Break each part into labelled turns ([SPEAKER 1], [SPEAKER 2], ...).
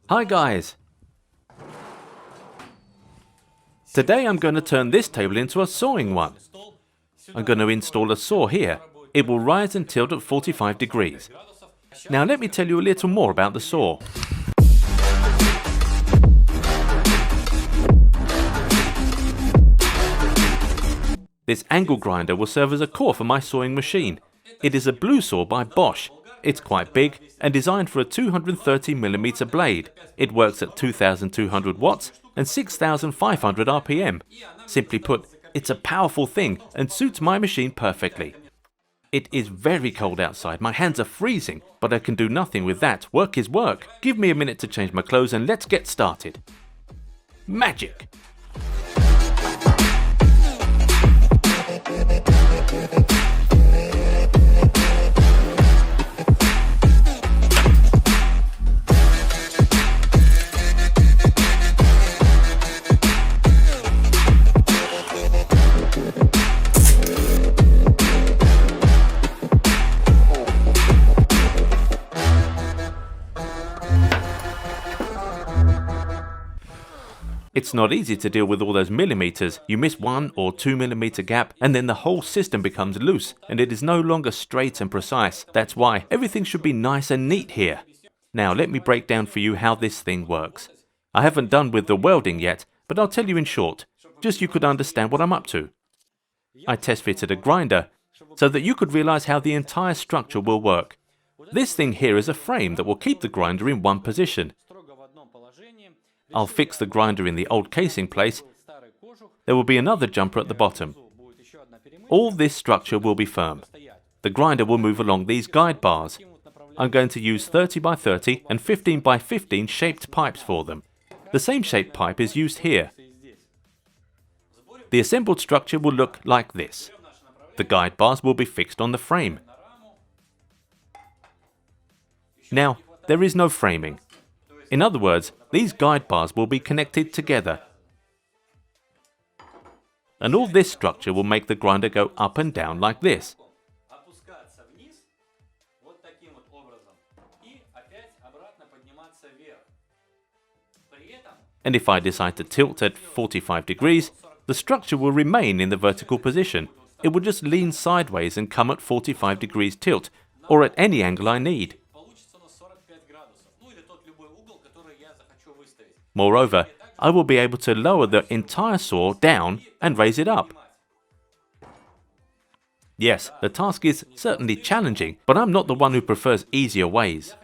[SPEAKER 1] Hi guys! Today I'm going to turn this table into a sawing one. I'm going to install a saw here. It will rise and tilt at 45 degrees. Now let me tell you a little more about the saw. This angle grinder will serve as a core for my sawing machine. It is a blue saw by Bosch. It's quite big and designed for a 230mm blade. It works at 2200 watts and 6500 RPM. Simply put, it's a powerful thing and suits my machine perfectly. It is very cold outside, my hands are freezing, but I can do nothing with that. Work is work. Give me a minute to change my clothes and let's get started. Magic! It's not easy to deal with all those millimeters. You miss 1 or 2mm gap and then the whole system becomes loose and it is no longer straight and precise. That's why everything should be nice and neat here. Now let me break down for you how this thing works. I haven't done with the welding yet, but I'll tell you in short, just you could understand what I'm up to. I test fitted a grinder so that you could realize how the entire structure will work. This thing here is a frame that will keep the grinder in one position. I'll fix the grinder in the old casing place. There will be another jumper at the bottom. All this structure will be firm. The grinder will move along these guide bars. I'm going to use 30 by 30 and 15 by 15 shaped pipes for them. The same shaped pipe is used here. The assembled structure will look like this. The guide bars will be fixed on the frame. Now, there is no framing. In other words, these guide bars will be connected together. And all this structure will make the grinder go up and down like this. And if I decide to tilt at 45 degrees, the structure will remain in the vertical position. It will just lean sideways and come at 45 degrees tilt, or at any angle I need. Moreover, I will be able to lower the entire saw down and raise it up. Yes, the task is certainly challenging, but I'm not the one who prefers easier ways.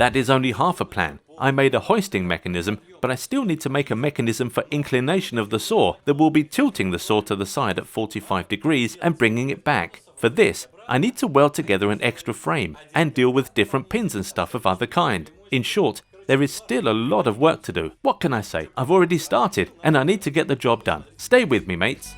[SPEAKER 1] That is only half a plan. I made a hoisting mechanism, but I still need to make a mechanism for inclination of the saw that will be tilting the saw to the side at 45 degrees and bringing it back. For this, I need to weld together an extra frame and deal with different pins and stuff of other kind. In short, There is still a lot of work to do. What can I say? I've already started and I need to get the job done. Stay with me, mates.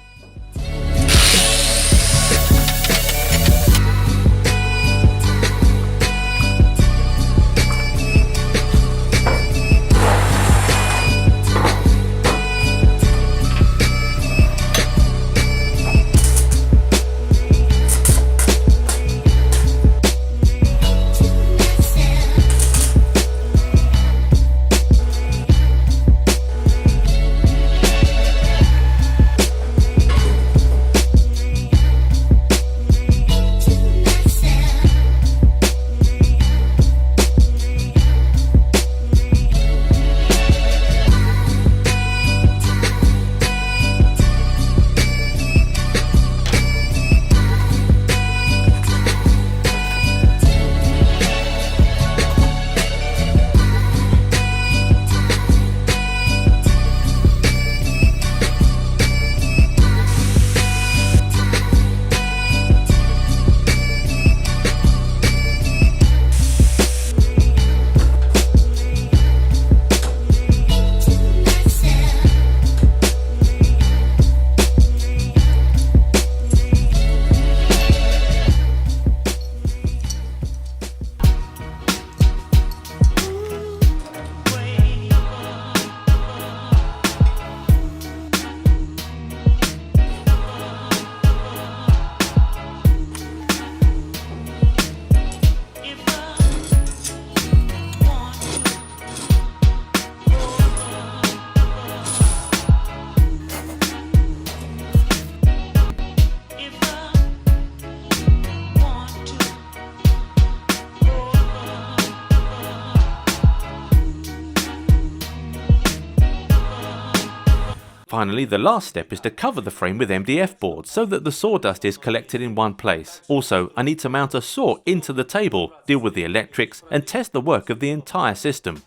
[SPEAKER 1] Finally, the last step is to cover the frame with MDF boards so that the sawdust is collected in one place. Also, I need to mount a saw into the table, deal with the electrics, and test the work of the entire system.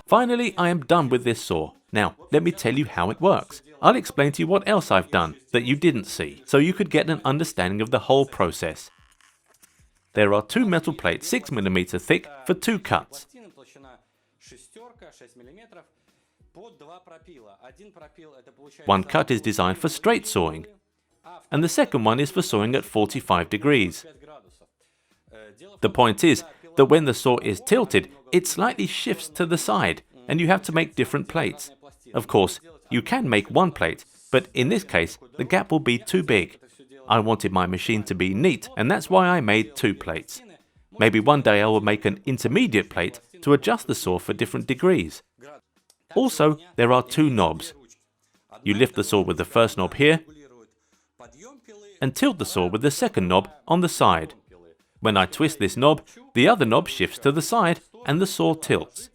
[SPEAKER 1] Finally, I am done with this saw. Now, let me tell you how it works. I'll explain to you what else I've done that you didn't see, so you could get an understanding of the whole process. There are two metal plates 6mm thick for two cuts. One cut is designed for straight sawing, and the second one is for sawing at 45 degrees. The point is that when the saw is tilted, it slightly shifts to the side, and you have to make different plates. Of course, you can make one plate, but in this case, the gap will be too big. I wanted my machine to be neat, and that's why I made two plates. Maybe one day I will make an intermediate plate to adjust the saw for different degrees. Also, there are two knobs. You lift the saw with the first knob here, and tilt the saw with the second knob on the side. When I twist this knob, the other knob shifts to the side and the saw tilts.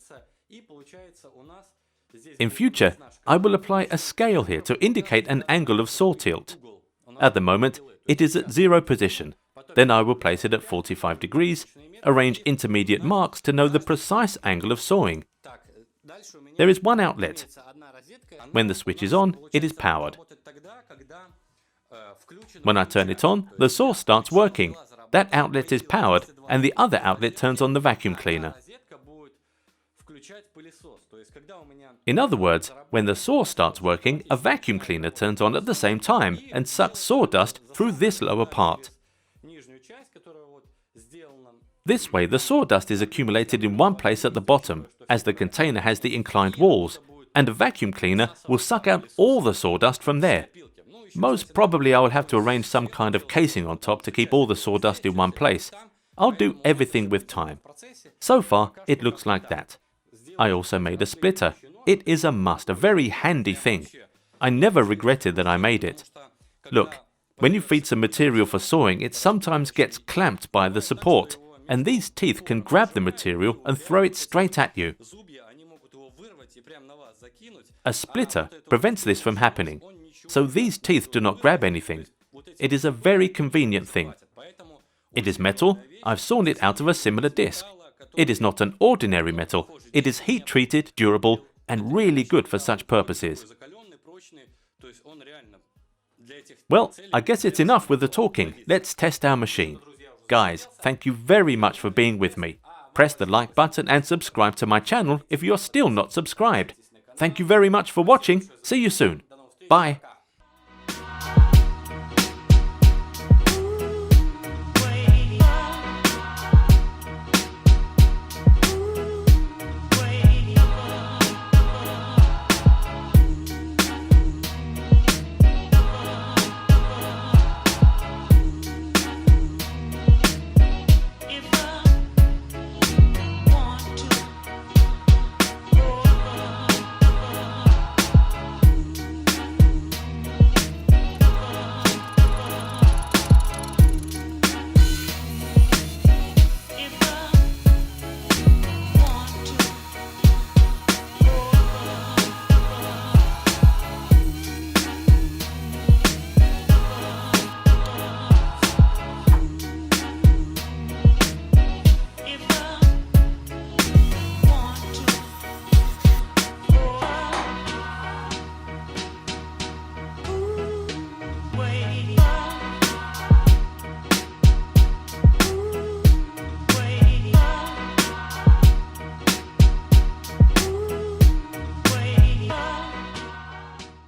[SPEAKER 1] In future, I will apply a scale here to indicate an angle of saw tilt. At the moment, it is at 0 position. Then I will place it at 45 degrees, arrange intermediate marks to know the precise angle of sawing. There is one outlet. When the switch is on, it is powered. When I turn it on, the saw starts working. That outlet is powered, and the other outlet turns on the vacuum cleaner. In other words, when the saw starts working, a vacuum cleaner turns on at the same time and sucks sawdust through this lower part. This way, the sawdust is accumulated in one place at the bottom, as the container has the inclined walls, and a vacuum cleaner will suck out all the sawdust from there. Most probably I will have to arrange some kind of casing on top to keep all the sawdust in one place. I'll do everything with time. So far, it looks like that. I also made a splitter. It is a must, a very handy thing. I never regretted that I made it. Look, when you feed some material for sawing, it sometimes gets clamped by the support, and these teeth can grab the material and throw it straight at you. A splitter prevents this from happening, so these teeth do not grab anything. It is a very convenient thing. It is metal. I've sawn it out of a similar disc. It is not an ordinary metal. It is heat-treated, durable, and really good for such purposes. Well, I guess it's enough with the talking. Let's test our machine. Guys, thank you very much for being with me. Press the like button and subscribe to my channel if you're still not subscribed. Thank you very much for watching. See you soon. Bye.